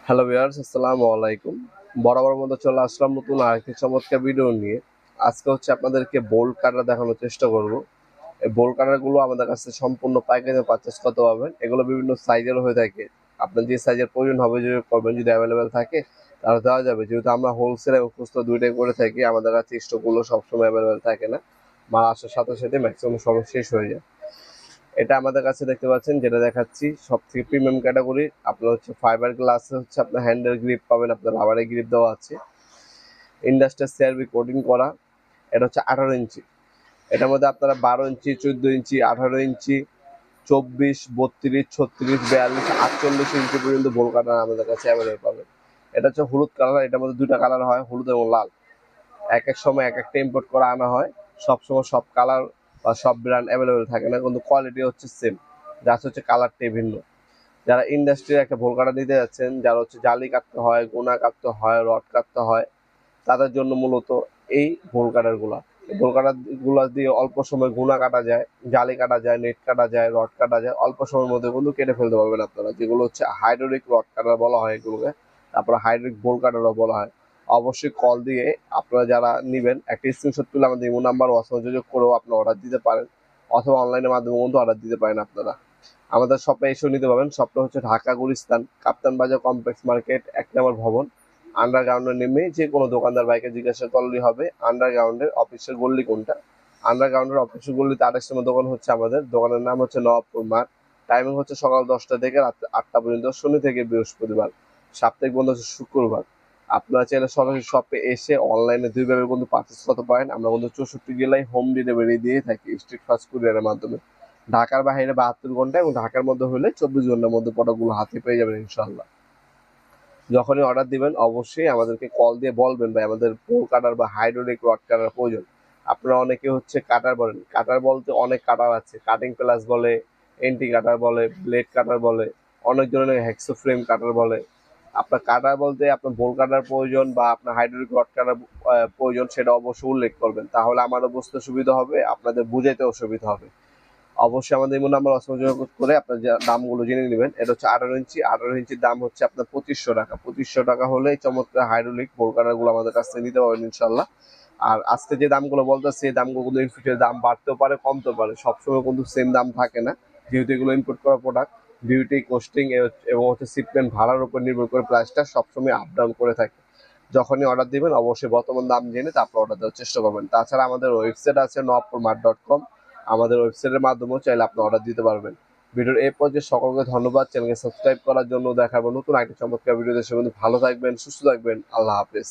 Hello viewers, আসসালামু আলাইকুম। বরাবর মতো চলে আসলাম নতুন আরেকটি চমৎকার ভিডিও নিয়ে। আজকে আপনাদেরকে বোল্ট কাটার দেখানোর চেষ্টা করব। এই বোল্ট কাটারগুলো আমাদের কাছে সম্পূর্ণ পাইকারি পারচেজ করতে পারবেন। এগুলো বিভিন্ন সাইজের হয়ে থাকে। আপনার যে সাইজের প্রয়োজন হবে যদি করবেন, যদি অ্যাভেলেবেল থাকে তাহলে দেওয়া যাবে। যেহেতু আমরা হোলসেল এবং খুচরা দুইটাই করে থাকি, আমাদের কাছে স্টকগুলো সবসময় অ্যাভেলেবেল থাকে না। মাল আসার সাথে সাথে ম্যাক্সিমাম সময় শেষ হয়ে যায়। এটা আমাদের কাছে দেখতে পাচ্ছেন, যেটা দেখাচ্ছি সবথেকে প্রিমিয়াম ক্যাটাগরি। আপনার ফাইবার গ্লাসে আপনার হ্যান্ডেল গ্রিপ পাবেন, আপনার রাবারের গ্রিপ দেওয়া আছে, ইন্ডাস্ট্রিয়াল সিআরবি কোটিং করা। এটা 18 ইঞ্চি। এটার মধ্যে আপনারা 12 ইঞ্চি, 14 ইঞ্চি, 18 ইঞ্চি, 24, 32, 36, 42, 48 ইঞ্চি পর্যন্ত বোল কাটার আমাদের কাছে অ্যাভেলেবল পাবেন। এটা হলুদ কালার। এটার মধ্যে দুইটা কালার হয়, হলুদ এবং লাল। এক এক সময় এক একটা ইম্পোর্ট করা আনা হয়। সবসময় সব কালার বা সব ব্র্যান্ড অ্যাভেলেবেল থাকে না, কিন্তু কোয়ালিটি সেম, জাস্ট কালারটাই ভিন্ন। যারা ইন্ডাস্ট্রির একটা ভোল কাটা নিতে যাচ্ছেন, যারা জালি কাটতে হয়, গোনা কাটতে হয়, রড কাটতে হয়, তাদের জন্য মূলত এই ভোল কাটারগুলা। ভোল কাটারগুলা দিয়ে অল্প সময় গুণা কাটা যায়, জালি কাটা যায়, নেট কাটা যায়, রড কাটা যায়, অল্প সময়ের মধ্যে কিন্তু কেটে ফেলতে পারবেন আপনারা। যেগুলো হাইড্রোলিক রড কাটার বলা হয় এগুলোকে, তারপরে হাইড্রোলিক ভোল কাটারও বলা হয়। অবশ্যই কল দিয়ে আপনারা যারা নেবেন একটা স্ক্রিনশট তুলে আমাদের ইমো নাম্বার হোয়াটসঅ্যাপে যোগাযোগ করেও আপনারা অর্ডার দিতে পারেন, অথবা অনলাইনের মাধ্যমে কিন্তু অর্ডার দিতে পারেন আপনারা। আমাদের শপে এসেও নিতে পারবেন। শপটা ঢাকা গুলিস্তান কাপ্তান বাজার কমপ্লেক্স মার্কেট 1 নম্বর ভবন। আন্ডারগ্রাউন্ডে নেমে যে কোনো দোকানদার বাইকে জিজ্ঞাসা করলেই হবে আন্ডারগ্রাউন্ডের অফিসের গল্লি কোনটা। আন্ডারগ্রাউন্ডের অফিসের গল্লিতে আরেক সময় দোকান আমাদের দোকানের নাম নবাবপুর মাঠ। টাইমিং সকাল 10টা থেকে রাত 8টা পর্যন্ত, শনি থেকে বৃহস্পতিবার। সাপ্তাহিক বন্ধ শুক্রবার। আপনারা চাইলে সরাসরি শপে এসে অনলাইনে দুইভাবে কিন্তু পারচেস করতে পারেন। আমরা কিন্তু 64 জেলায় হোম ডেলিভারি দিয়ে থাকি স্ট্রিট ফাস্ট কুরিয়ারের মাধ্যমে। ঢাকার বাইরে 72 ঘন্টা এবং ঢাকার মধ্যে হলে 24 ঘন্টার মধ্যে প্রোডাক্টগুলো হাতে পেয়ে যাবেন ইনশাল্লাহ। যখনই অর্ডার দিবেন অবশ্যই আমাদেরকে কল দিয়ে বলবেন ভাই আমাদের পোল কাটার বা হাইড্রোলিক রড কাটার প্রয়োজন। আপনারা অনেকে কাটার বলেন। কাটার বলতে অনেক কাটার আছে, কাটিং প্লাস বলে, এন্টি কাটার বলে, ব্লেড কাটার বলে, অনেক ধরনের হ্যাক্সো ফ্রেম কাটার বলে। আপনার কাটার বলতে আপনার বোল কাটার প্রয়োজন বা আপনার হাইড্রোলিক রড কাটার প্রয়োজন, সেটা অবশ্যই উল্লেখ করবেন। তাহলে আমারও বুঝতে সুবিধা হবে, আপনাদের বুঝাইতেও সুবিধা হবে। অবশ্যই আমাদের ইমো নাম্বার যোগাযোগ করে আপনার যে দামগুলো জেনে নেবেন। এটা 18 ইঞ্চি। 18 ইঞ্চির দাম আপনার 2500 টাকা। 2500 টাকা হলে চমৎকার হাইড্রোলিক বোল কাটারগুলো আমাদের কাছ থেকে নিতে পারবেন ইনশাল্লাহ। আর আজকে যে দামগুলো বলতেছে সেই দামগুলো কিন্তু ইন ফিউচার দাম বাড়তেও পারে, কমতেও পারে। সবসময় কিন্তু সেম দাম থাকে না, যেহেতু এগুলো ইম্পোর্ট করা প্রোডাক্ট। ডিউটি, কোস্টিং এবং শিপমেন্ট ভাড়ার উপর নির্ভর করে প্রাইসটা সবসময় আপ ডাউন করে থাকে। যখনই অর্ডার দিবেন অবশ্যই বর্তমান দাম জেনে তারপর অর্ডার দেওয়ার চেষ্টা করবেন। তাছাড়া আমাদের ওয়েবসাইট আছে নবপুরমার্ট.com। আমাদের ওয়েবসাইটের মাধ্যমেও চাইলে আপনি অর্ডার দিতে পারবেন। ভিডিওর এই পর্যায়ে সকলকে ধন্যবাদ। চ্যানেলকে সাবস্ক্রাইব করার জন্য। দেখাবো নতুন একটা চমৎকার ভিডিও। দেশে ভালো থাকবেন, সুস্থ থাকবেন। আল্লাহ হাফেজ।